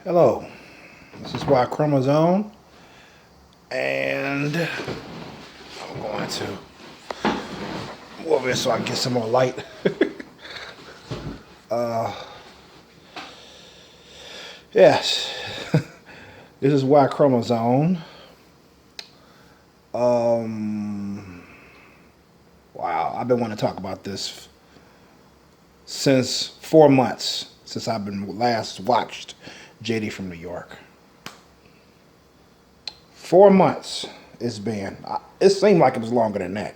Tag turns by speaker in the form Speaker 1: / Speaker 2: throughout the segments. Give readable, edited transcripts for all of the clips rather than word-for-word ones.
Speaker 1: Hello, this is Y Chromosome, and I'm going to move over here so I can get some more light. Yes, this is Y Chromosome. Wow, I've been wanting to talk about this since 4 months, since I've been last watched JD from New York. 4 months it's been. It seemed like it was longer than that.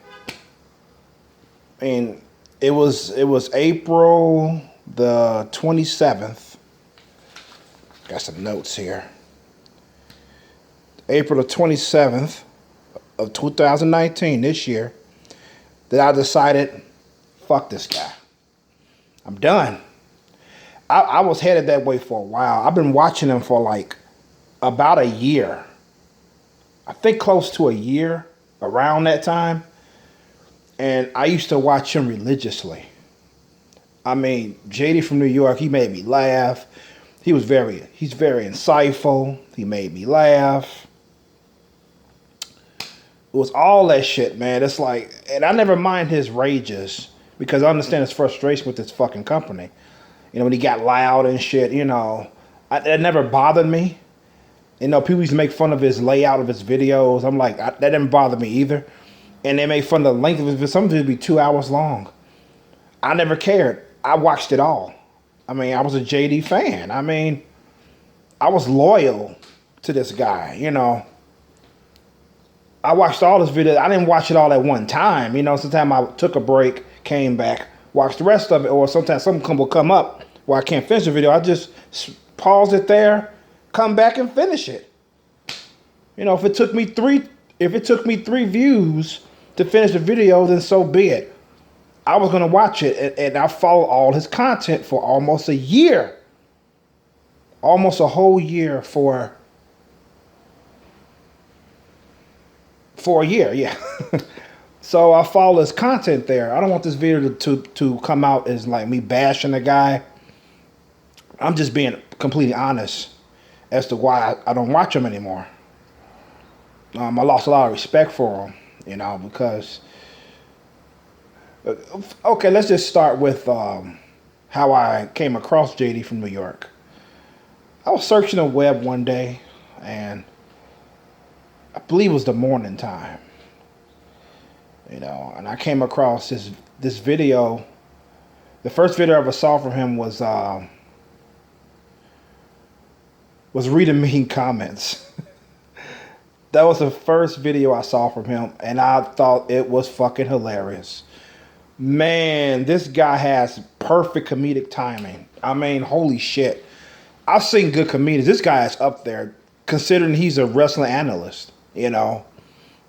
Speaker 1: I mean, it was April the 27th. Got some notes here. April the 27th of 2019, this year, that I decided, fuck this guy. I'm done. I was headed that way for a while. I've been watching him for like about a year. I think close to a year, around that time. And I used to watch him religiously. I mean, JD from New York, he made me laugh. He's very insightful. He made me laugh. It was all that shit, man. It's like, and I never mind his rages because I understand his frustration with this fucking company. You know, when he got loud and shit, you know, that never bothered me. You know, people used to make fun of his layout of his videos. I'm like, that didn't bother me either. And they made fun of the length of it. Some of it would be 2 hours long. I never cared. I watched it all. I mean, I was a JD fan. I mean, I was loyal to this guy, you know. I watched all his videos. I didn't watch it all at one time. You know, sometimes I took a break, came back, watched the rest of it, or sometimes something will come up where I can't finish the video. I just pause it there, come back and finish it. You know, if it took me three views to finish the video, then so be it. I was gonna watch it, and I followed all his content for almost a year, almost a whole year for a year, yeah. So I follow his content there. I don't want this video to come out as like me bashing the guy. I'm just being completely honest as to why I don't watch him anymore. I lost a lot of respect for him, you know, because... Okay, let's just start with how I came across JD from New York. I was searching the web one day, and I believe it was the morning time, you know, and I came across this video. The first video I ever saw from him was reading mean comments. That was the first video I saw from him, and I thought it was fucking hilarious. Man, this guy has perfect comedic timing. I mean, holy shit. I've seen good comedians. This guy is up there, considering he's a wrestling analyst. You know,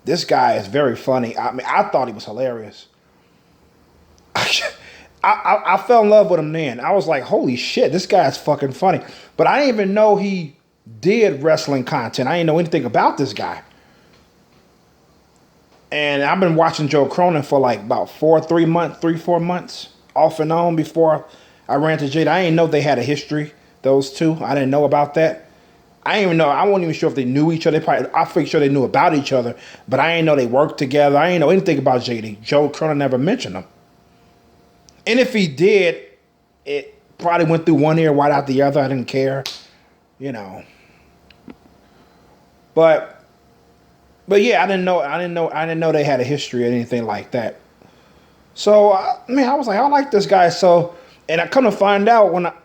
Speaker 1: this guy is very funny. I mean, I thought he was hilarious. I fell in love with him then. I was like, holy shit, this guy is fucking funny. But I didn't even know he did wrestling content. I didn't know anything about this guy. And I've been watching Joe Cronin for like about 4 months, off and on before I ran to Jada. I didn't know they had a history, those two. I didn't know about that. I didn't even know. I wasn't even sure if they knew each other. I figured sure they knew about each other, but I didn't know they worked together. I didn't know anything about JD. Joe Cronin never mentioned him. And if he did, it probably went through one ear right out the other. I didn't care, you know. But yeah, I didn't know they had a history or anything like that. So I was like, I like this guy. So, and I come to find out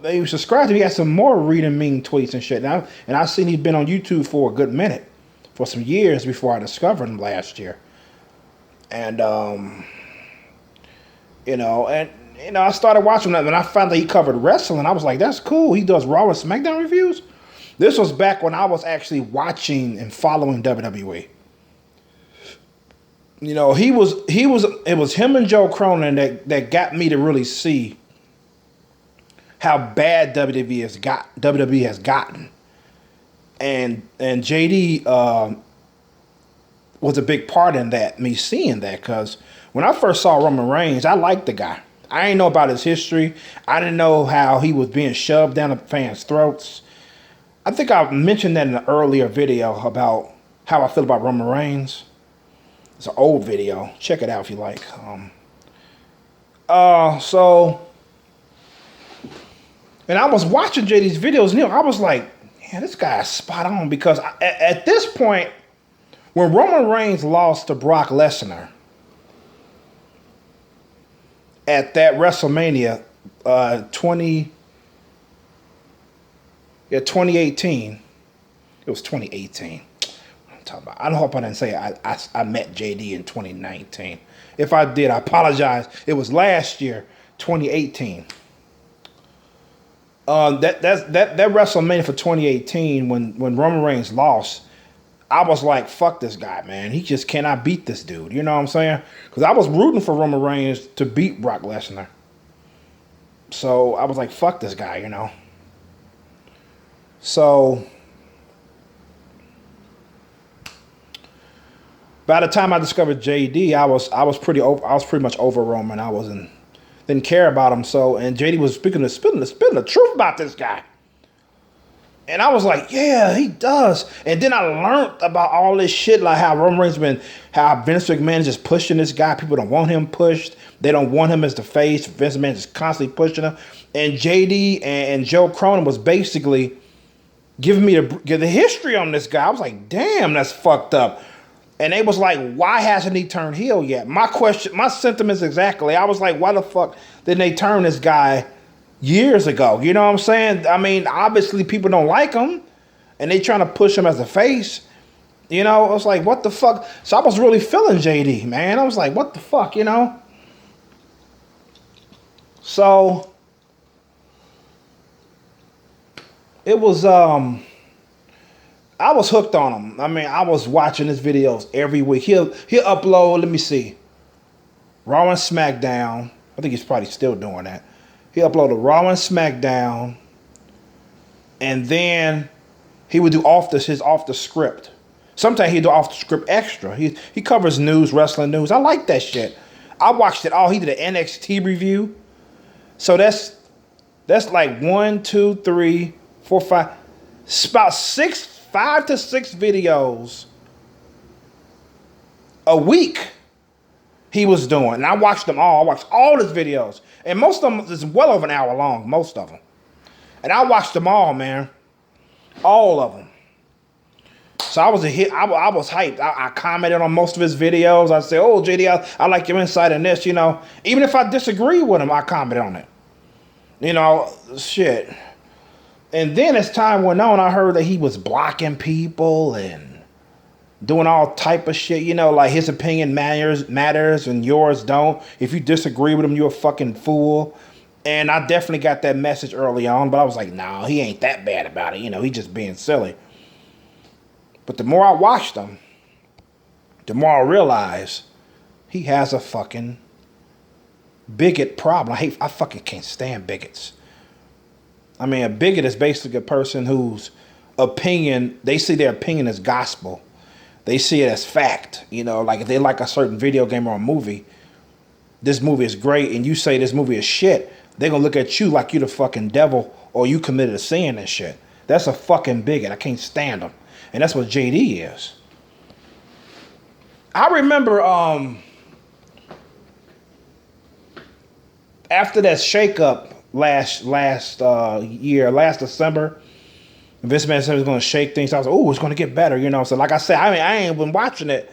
Speaker 1: they subscribed to me, he had some more reading mean tweets and shit. And I seen he'd been on YouTube for a good minute, for some years before I discovered him last year. And I started watching that, and I found that he covered wrestling. I was like, that's cool. He does Raw and SmackDown reviews. This was back when I was actually watching and following WWE. You know, it was him and Joe Cronin that got me to really see how bad WWE has gotten. And JD was a big part in that, me seeing that, because when I first saw Roman Reigns, I liked the guy. I didn't know about his history. I didn't know how he was being shoved down the fans' throats. I think I mentioned that in an earlier video about how I feel about Roman Reigns. It's an old video. Check it out if you like. And I was watching JD's videos, Neil. I was like, man, this guy's spot on because at this point, when Roman Reigns lost to Brock Lesnar at that WrestleMania 2018, it was 2018. I'm talking about. I hope I didn't say I met JD in 2019. If I did, I apologize. It was last year, 2018. That WrestleMania for 2018 when Roman Reigns lost, I was like, fuck this guy, man. He just cannot beat this dude. You know what I'm saying? Because I was rooting for Roman Reigns to beat Brock Lesnar. So I was like, fuck this guy, you know. So by the time I discovered JD, I was pretty much over Roman. Didn't care about him. So, and JD was spilling the truth about this guy. And I was like, yeah, he does. And then I learned about all this shit, like how Roman Reigns how Vince McMahon is just pushing this guy. People don't want him pushed. They don't want him as the face. Vince McMahon is constantly pushing him. And JD and Joe Cronin was basically giving me the history on this guy. I was like, damn, that's fucked up. And they was like, why hasn't he turned heel yet? My sentiments exactly. I was like, why the fuck didn't they turn this guy years ago? You know what I'm saying? I mean, obviously people don't like him and they trying to push him as a face. You know, I was like, what the fuck? So I was really feeling JD, man. I was like, what the fuck, you know? So it was, I was hooked on him. I mean, I was watching his videos every week. He'll upload, let me see, Raw and SmackDown. I think he's probably still doing that. He uploaded Raw and SmackDown, and then he would do off the script. Sometimes he'd do off the script extra. He covers news, wrestling news. I like that shit. I watched it all. He did an NXT review. So that's like 1, 2, 3, 4, 5. It's about 5 to 6 videos a week he was doing. And I watched them all. I watched all his videos. And most of them is well over an hour long, most of them. And I watched them all, man. All of them. So I was a hit. I was hyped. I commented on most of his videos. I said, oh, JD, I like your insight in this, you know. Even if I disagree with him, I commented on it. You know, shit. And then as time went on, I heard that he was blocking people and doing all type of shit. You know, like his opinion matters and yours don't. If you disagree with him, you're a fucking fool. And I definitely got that message early on, but I was like, no, he ain't that bad about it. You know, he just being silly. But the more I watched him, the more I realized he has a fucking bigot problem. I fucking can't stand bigots. I mean, a bigot is basically a person whose opinion, they see their opinion as gospel. They see it as fact. You know, like if they like a certain video game or a movie, this movie is great, and you say this movie is shit, they're going to look at you like you're the fucking devil or you committed a sin and shit. That's a fucking bigot. I can't stand them. And that's what JD is. I remember after that shakeup last December, Vince McMahon said he was going to shake things. I was like, oh, it's going to get better, you know. So like I said, I mean, I ain't been watching it.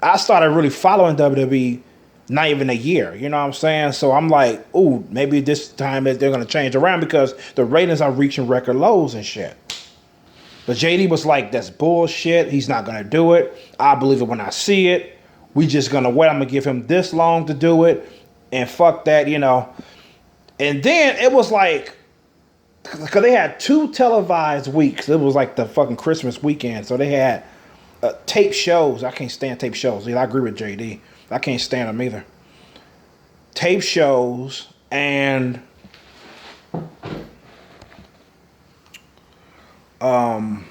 Speaker 1: I started really following WWE not even a year, you know what I'm saying? So I'm like, oh, maybe this time they're going to change around because the ratings are reaching record lows and shit. But JD was like, that's bullshit. He's not going to do it. I believe it when I see it. We just going to wait. I'm going to give him this long to do it. And fuck that, you know. And then it was like, because they had 2 televised weeks. It was like the fucking Christmas weekend. So they had tape shows. I can't stand tape shows. I agree with JD. I can't stand them either. Tape shows and and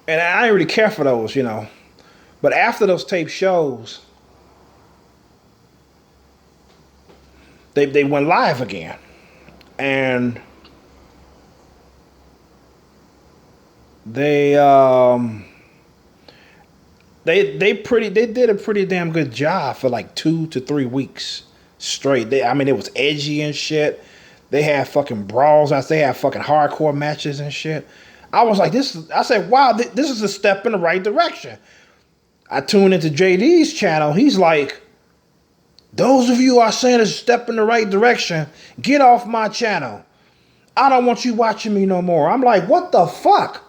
Speaker 1: I didn't really care for those, you know. But after those tape shows, they went live again. and they did a pretty damn good job for like 2 to 3 weeks straight. I mean, it was edgy and shit. They had fucking brawls. They had fucking hardcore matches and shit. I was like, I said, wow, this is a step in the right direction. I tuned into JD's channel. He's like, those of you who are saying it's a step in the right direction, get off my channel. I don't want you watching me no more. I'm like, what the fuck?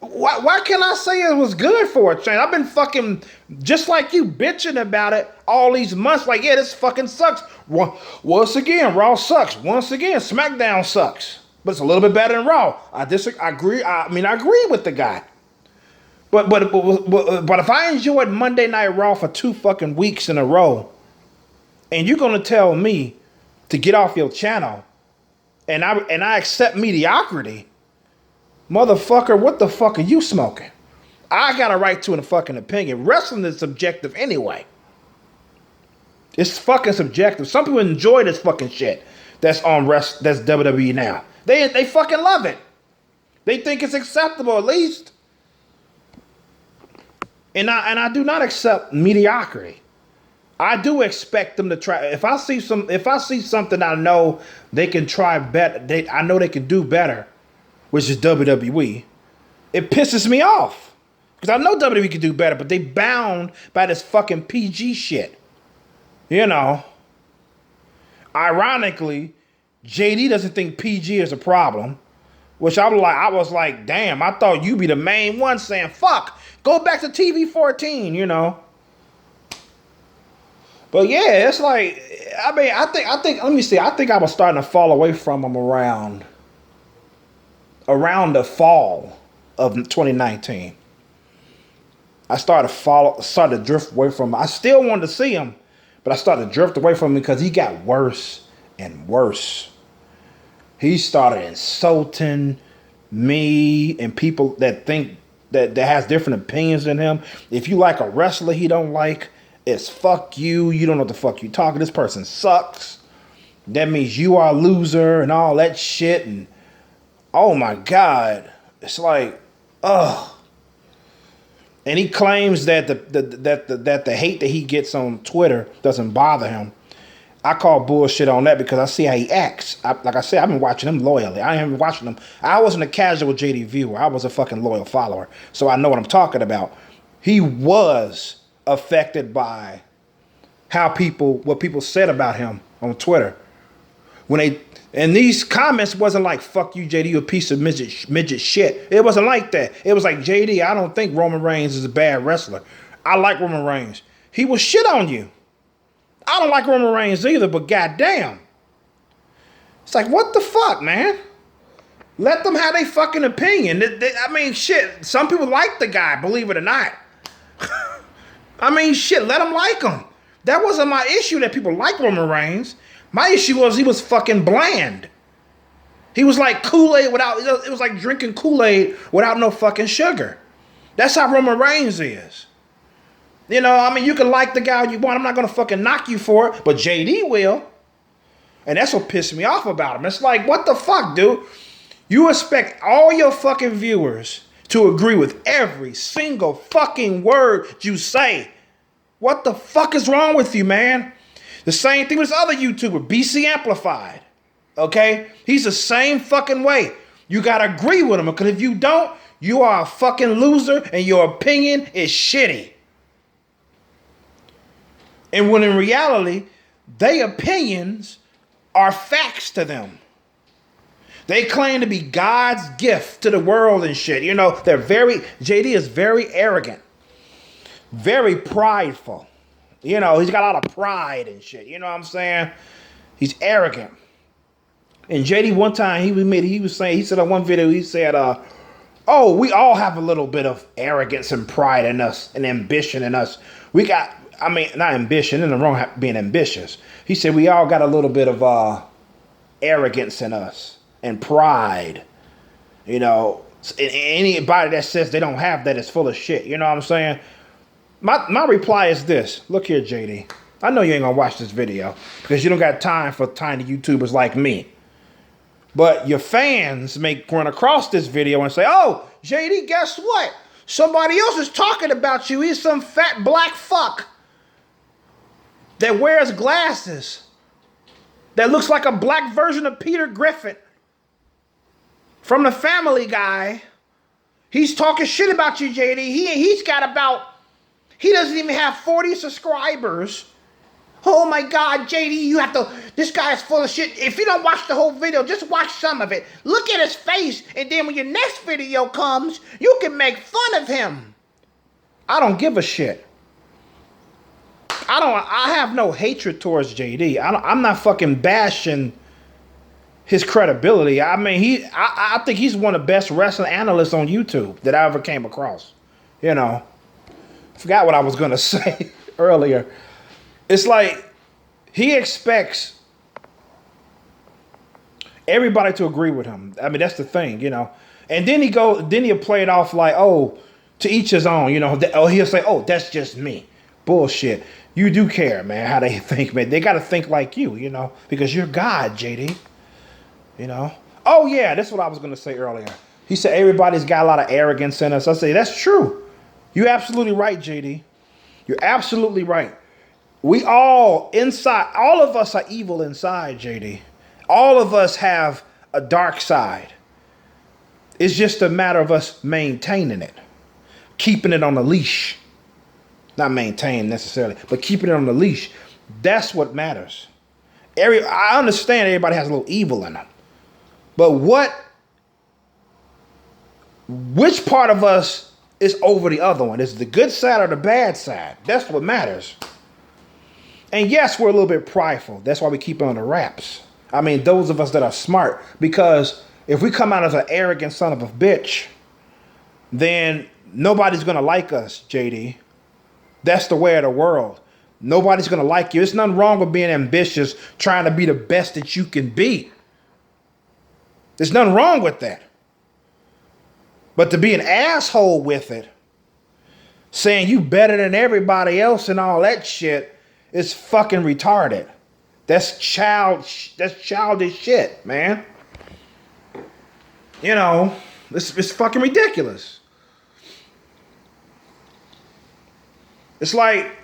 Speaker 1: Why can't I say it was good for a change? I've been fucking just like you bitching about it all these months. Like, yeah, this fucking sucks. Once again, Raw sucks. Once again, SmackDown sucks. But it's a little bit better than Raw. I agree. I agree with the guy. But if I enjoyed Monday Night Raw for 2 fucking weeks in a row, and you're gonna tell me to get off your channel, and I accept mediocrity. Motherfucker, what the fuck are you smoking? I got a right to a fucking opinion. Wrestling is subjective anyway. It's fucking subjective. Some people enjoy this fucking shit that's that's WWE now. They fucking love it. They think it's acceptable at least. And I do not accept mediocrity. I do expect them to try. If I see something I know they can try better, I know they can do better, which is WWE, it pisses me off. Because I know WWE can do better, but they bound by this fucking PG shit. You know. Ironically, JD doesn't think PG is a problem. Which I was like, damn, I thought you'd be the main one saying, fuck, go back to TV 14, you know. But yeah, it's like, I mean, I think, let me see, I think I was starting to fall away from him around the fall of 2019. I started to drift away from him. I still wanted to see him, but I started to drift away from him because he got worse and worse. He started insulting me and people that think that has different opinions than him. If you like a wrestler he don't like, it's fuck you. You don't know what the fuck you talking. This person sucks. That means you are a loser and all that shit. And oh my God, it's like, ugh. And he claims that the hate that he gets on Twitter doesn't bother him. I call bullshit on that because I see how he acts. Like I said, I've been watching him loyally. I ain't been watching him. I wasn't a casual JD viewer. I was a fucking loyal follower. So I know what I'm talking about. He was affected by what people said about him on Twitter. And these comments wasn't like, fuck you, JD, you a piece of midget shit. It wasn't like that. It was like, JD, I don't think Roman Reigns is a bad wrestler. I like Roman Reigns. He will shit on you. I don't like Roman Reigns either, but goddamn. It's like, what the fuck, man? Let them have their fucking opinion. I mean, shit, some people like the guy, believe it or not. I mean, shit, let them like him. That wasn't my issue that people like Roman Reigns. My issue was he was fucking bland. He was like Kool-Aid it was like drinking Kool-Aid without no fucking sugar. That's how Roman Reigns is. You know, I mean, you can like the guy you want. I'm not going to fucking knock you for it, but JD will. And that's what pissed me off about him. It's like, what the fuck, dude? You expect all your fucking viewers to agree with every single fucking word you say. What the fuck is wrong with you, man? The same thing with this other YouTuber, BC Amplified. Okay? He's the same fucking way. You got to agree with him, because if you don't, you are a fucking loser and your opinion is shitty. And when in reality, their opinions are facts to them. They claim to be God's gift to the world and shit. You know, JD is very arrogant. Very prideful. You know, he's got a lot of pride and shit. You know what I'm saying? He's arrogant. And JD one time, he said on one video, he said, oh, we all have a little bit of arrogance and pride in us and ambition in us. Not ambition, in the wrong being ambitious. He said we all got a little bit of arrogance in us and pride. You know, anybody that says they don't have that is full of shit. You know what I'm saying? My reply is this. Look here, JD. I know you ain't gonna watch this video because you don't got time for tiny YouTubers like me. But your fans may run across this video and say, oh, JD, guess what? Somebody else is talking about you. He's some fat black fuck that wears glasses, that looks like a black version of Peter Griffin from the Family Guy. He's talking shit about you, JD. He doesn't even have 40 subscribers. Oh my God, JD, this guy is full of shit. If you don't watch the whole video, just watch some of it. Look at his face, and then when your next video comes, you can make fun of him. I don't give a shit. I have no hatred towards JD. I'm not fucking bashing his credibility. I mean, I think he's one of the best wrestling analysts on YouTube that I ever came across. You know, forgot what I was gonna say earlier. It's like he expects everybody to agree with him. I mean, that's the thing, you know. And then he'll play it off like, oh, to each his own, you know. He'll say, oh, that's just me. Bullshit. You do care, man, how they think, man. They got to think like you know, because you're God, JD. You know. Oh, yeah, that's what I was going to say earlier. He said everybody's got a lot of arrogance in us. I say, that's true. You're absolutely right, JD. You're absolutely right. We all of us are evil inside, JD. All of us have a dark side. It's just a matter of us maintaining it, keeping it on the leash. Not maintain necessarily, but keeping it on the leash. That's what matters. I understand everybody has a little evil in them. But which part of us is over the other one? Is it the good side or the bad side? That's what matters. And yes, we're a little bit prideful. That's why we keep it on the wraps. I mean, those of us that are smart, because if we come out as an arrogant son of a bitch, then nobody's going to like us, JD. That's the way of the world. Nobody's going to like you. There's nothing wrong with being ambitious, trying to be the best that you can be. There's nothing wrong with that. But to be an asshole with it, saying you better than everybody else and all that shit, is fucking retarded. That's childish shit, man. You know, it's fucking ridiculous. It's like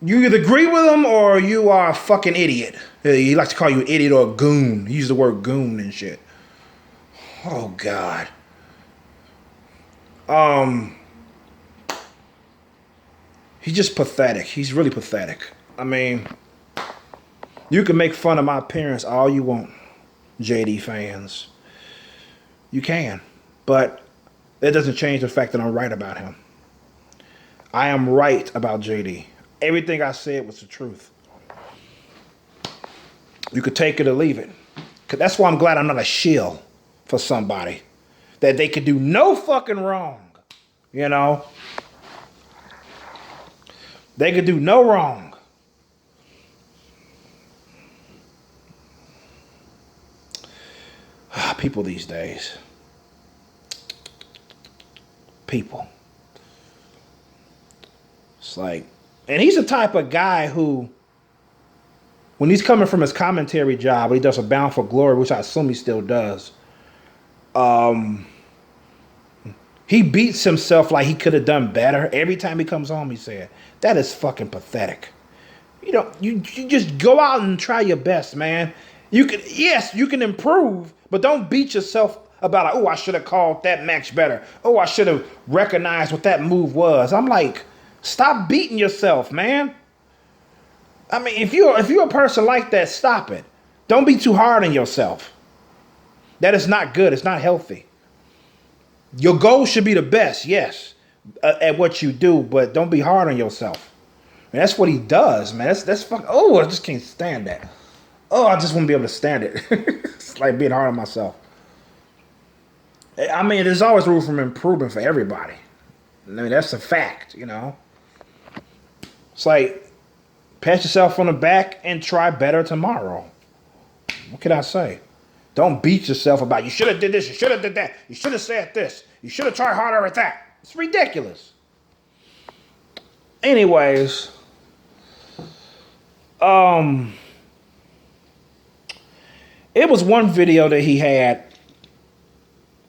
Speaker 1: you either agree with him or you are a fucking idiot. He likes to call you an idiot or a goon. He uses the word goon and shit. Oh, God. He's just pathetic. He's really pathetic. I mean, you can make fun of my appearance all you want, JD fans. You can. But that doesn't change the fact that I'm right about him. I am right about JD. Everything I said was the truth. You could take it or leave it. That's why I'm glad I'm not a shill for somebody. That they could do no fucking wrong. You know? They could do no wrong. People these days. People. It's like, and he's the type of guy who, when he's coming from his commentary job, he does a Bound for Glory, which I assume he still does. He beats himself like he could have done better. Every time he comes home, he said, that is fucking pathetic. You know, you just go out and try your best, man. You can improve, but don't beat yourself about, like, oh, I should have called that match better. Oh, I should have recognized what that move was. I'm like, stop beating yourself, man. I mean, if you're a person like that, stop it. Don't be too hard on yourself. That is not good. It's not healthy. Your goal should be the best, yes, at what you do, but don't be hard on yourself. And that's what he does, man. That's fucking. Oh, I just can't stand that. Oh, I just won't be able to stand it. It's like being hard on myself. I mean, there's always room for improvement for everybody. I mean, that's a fact, you know. It's like, pat yourself on the back and try better tomorrow. What can I say? Don't beat yourself about, you should have did this, you should have did that, you should have said this, you should have tried harder at that. It's ridiculous. Anyways, It was one video that he had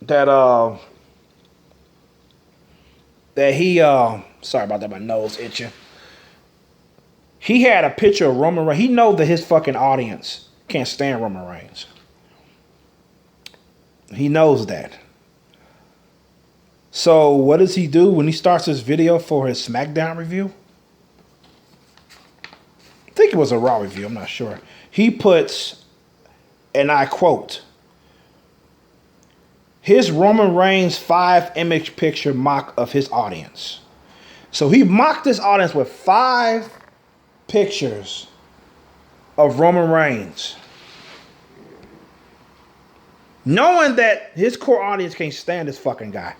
Speaker 1: that sorry about that, my nose itching. He had a picture of Roman Reigns. He knows that his fucking audience can't stand Roman Reigns. He knows that. So what does he do when he starts his video for his SmackDown review? I think it was a Raw review, I'm not sure. He puts, and I quote, his Roman Reigns 5-image picture mock of his audience. So he mocked his audience with 5 pictures of Roman Reigns, knowing that his core audience can't stand this fucking guy.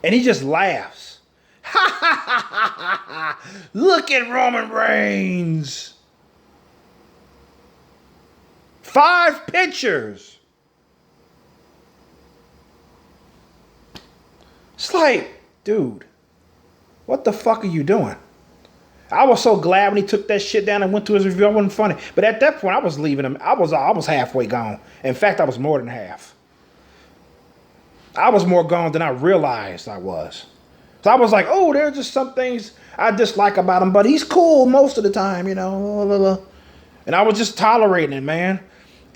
Speaker 1: And he just laughs. Ha ha ha ha ha! Look at Roman Reigns. 5 pictures. It's like, dude, what the fuck are you doing? I was so glad when he took that shit down and went to his review. It wasn't funny. But at that point, I was leaving him. I was halfway gone. In fact, I was more than half. I was more gone than I realized I was. So I was like, oh, there's just some things I dislike about him, but he's cool most of the time, you know. And I was just tolerating it, man.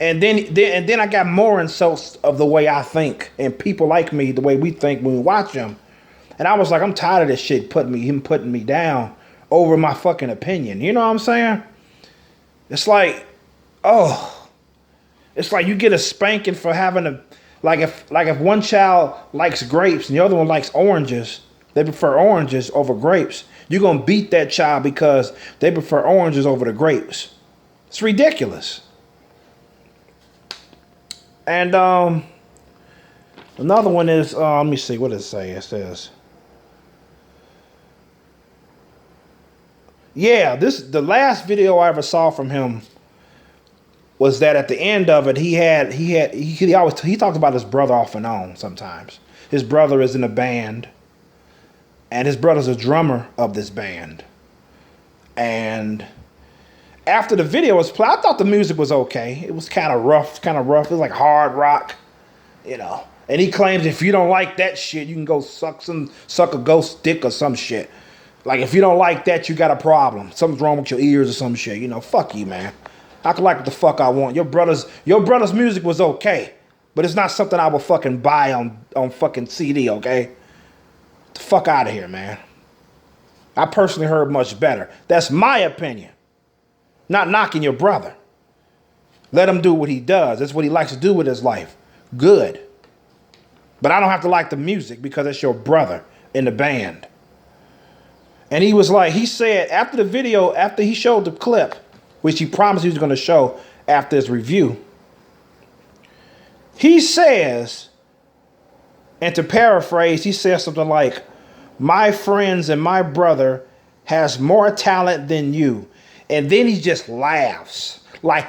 Speaker 1: And then I got more insults of the way I think and people like me, the way we think when we watch him. And I was like, I'm tired of this shit him putting me down over my fucking opinion. You know what I'm saying? It's like, oh, it's like you get a spanking for having a, like if one child likes grapes and the other one likes oranges, they prefer oranges over grapes. You're going to beat that child because they prefer oranges over the grapes. It's ridiculous. And another one is, let me see, what does it say? It says, yeah, the last video I ever saw from him was that at the end of it, he talks about his brother off and on sometimes. His brother is in a band, and his brother's a drummer of this band. And after the video was played, I thought the music was okay. It was kind of rough. It was like hard rock, you know. And he claims if you don't like that shit, you can go suck a ghost dick or some shit. Like if you don't like that, you got a problem. Something's wrong with your ears or some shit. You know, fuck you, man. I can like what the fuck I want. Your brother's music was okay, but it's not something I will fucking buy on fucking CD, okay? Get the fuck out of here, man. I personally heard much better. That's my opinion. Not knocking your brother. Let him do what he does. That's what he likes to do with his life. Good. But I don't have to like the music because it's your brother in the band. And he was like, he said after the video, after he showed the clip, which he promised he was going to show after his review, he says, and to paraphrase, he says something like, my friends and my brother has more talent than you. And then he just laughs like,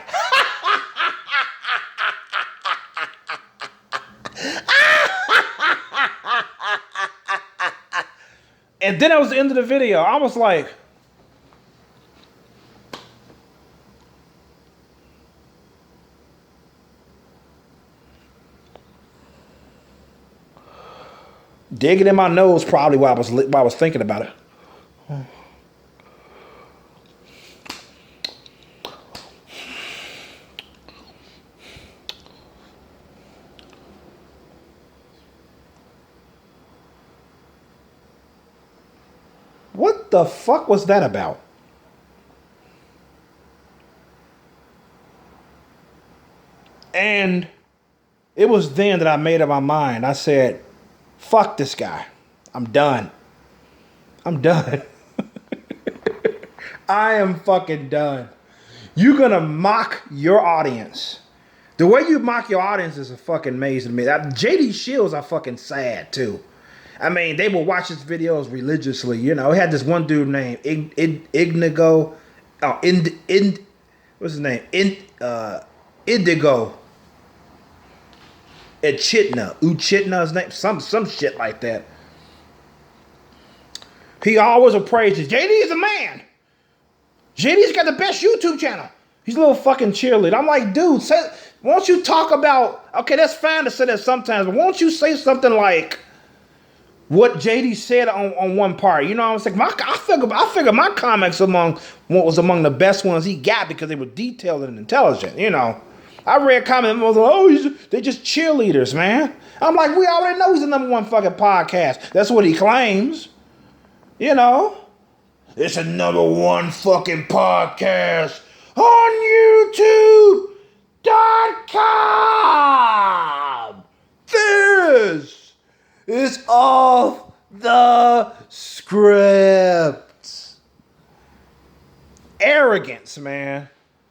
Speaker 1: and then that was the end of the video. I was like, digging in my nose probably while I was thinking about it. What the fuck was that about? And it was then that I made up my mind. I said, fuck this guy. I'm done. I'm done. I am fucking done. You're gonna mock your audience. The way you mock your audience is a fucking amazing to me. JD Shields are fucking sad too. I mean, they will watch his videos religiously. You know, he had this one dude named Indigo. What's his name? Indigo. Uchitna's name. Some shit like that. He always appraises. JD is a man. JD's got the best YouTube channel. He's a little fucking cheerleader. I'm like, dude, won't you talk about, okay, that's fine to say that sometimes, but won't you say something like what JD said on one part? You know what I'm saying? I figure my comics was among the best ones he got because they were detailed and intelligent, you know. I read comments, I was like, oh, they're just cheerleaders, man. I'm like, we already know he's the number one fucking podcast. That's what he claims. You know? It's a number one fucking podcast on YouTube.com. This is off the script. Arrogance, man.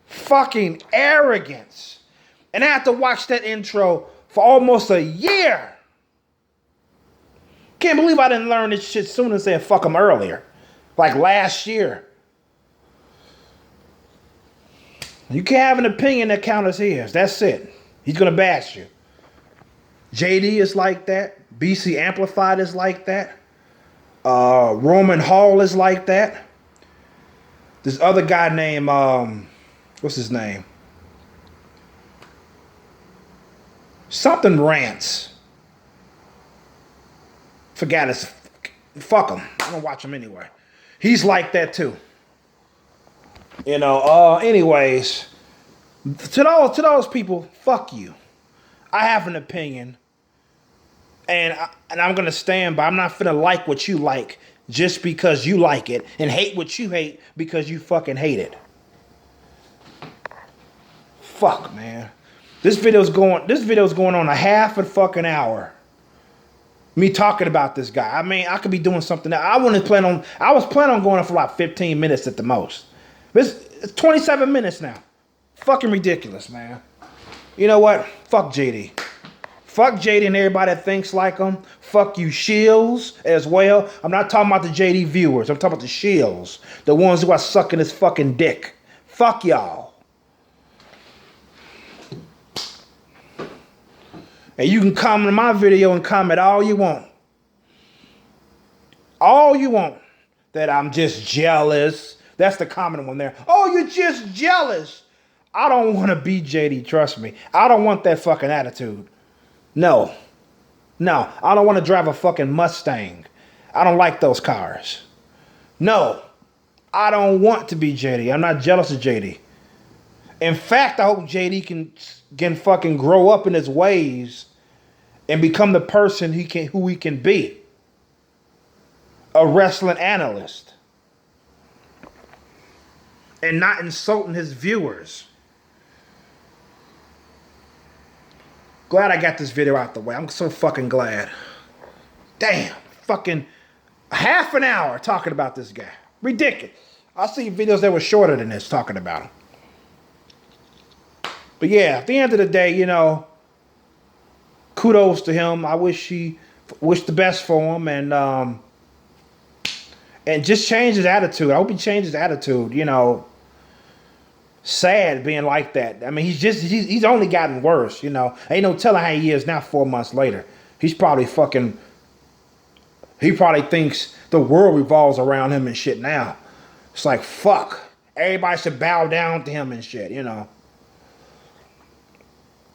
Speaker 1: Fucking arrogance. And I had to watch that intro for almost a year. Can't believe I didn't learn this shit sooner than saying fuck him earlier. Like last year. You can't have an opinion that counters his. That's it. He's going to bash you. JD is like that. BC Amplified is like that. Roman Hall is like that. This other guy named, what's his name? Something Rants. Forgot his. Fuck him. I'm gonna watch him anyway. He's like that too. You know. Anyways, to those people, fuck you. I have an opinion, and I'm gonna stand by. I'm not finna like what you like just because you like it, and hate what you hate because you fucking hate it. Fuck, man. This video's going on a half a fucking hour. Me talking about this guy. I mean, I could be doing something that I was planning on going on for like 15 minutes at the most. It's 27 minutes now. Fucking ridiculous, man. You know what? Fuck JD. Fuck JD and everybody that thinks like him. Fuck you shills as well. I'm not talking about the JD viewers. I'm talking about the shills. The ones who are sucking his fucking dick. Fuck y'all. And you can comment on my video and comment all you want. All you want. That I'm just jealous. That's the common one there. Oh, you're just jealous. I don't want to be JD, trust me. I don't want that fucking attitude. No. No, I don't want to drive a fucking Mustang. I don't like those cars. No, I don't want to be JD. I'm not jealous of JD. In fact, I hope JD can fucking grow up in his ways and become the person who he can be. A wrestling analyst. And not insulting his viewers. Glad I got this video out the way. I'm so fucking glad. Damn, fucking half an hour talking about this guy. Ridiculous. I see videos that were shorter than this talking about him. But yeah, at the end of the day, you know, kudos to him. I wish the best for him and just change his attitude. I hope he changes his attitude, you know. Sad being like that. I mean, he's only gotten worse, you know. Ain't no telling how he is now 4 months later. He probably thinks the world revolves around him and shit now. It's like, fuck. Everybody should bow down to him and shit, you know.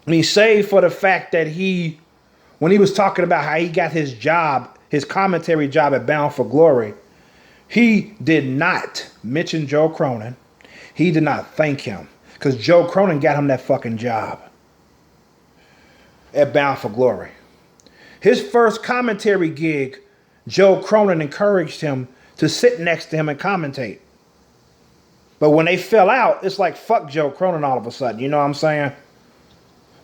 Speaker 1: I mean, save for the fact that when he was talking about how he got his job, his commentary job at Bound for Glory, he did not mention Joe Cronin. He did not thank him because Joe Cronin got him that fucking job at Bound for Glory. His first commentary gig, Joe Cronin encouraged him to sit next to him and commentate. But when they fell out, it's like, fuck Joe Cronin all of a sudden. You know what I'm saying?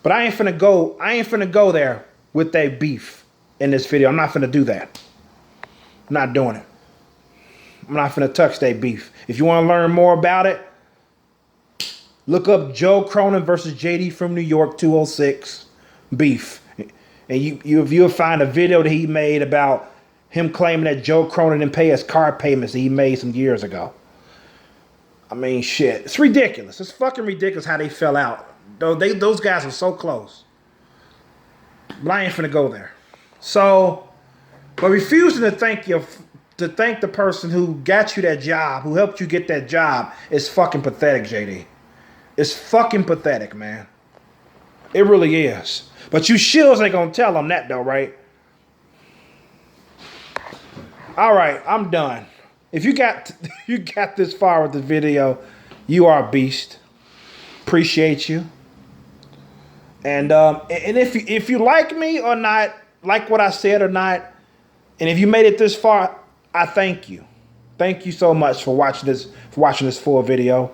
Speaker 1: But I ain't finna go there with that beef in this video. I'm not finna do that. I'm not doing it. I'm not finna touch that beef. If you want to learn more about it, look up Joe Cronin versus JD from New York 206 beef. And you'll find a video that he made about him claiming that Joe Cronin didn't pay his car payments that he made some years ago. I mean, shit. It's ridiculous. It's fucking ridiculous how they fell out. Those guys are so close. But I ain't finna go there. So, but refusing to thank the person who got you that job, who helped you get that job, is fucking pathetic, JD. It's fucking pathetic, man. It really is. But you shills ain't gonna tell them that though, right? All right, I'm done. If you got this far with the video, you are a beast. Appreciate you. And if you like me or not, like what I said or not, and if you made it this far, I thank you. Thank you so much for watching this full video.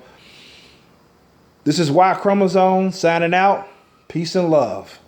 Speaker 1: This is Y Chromosome signing out. Peace and love.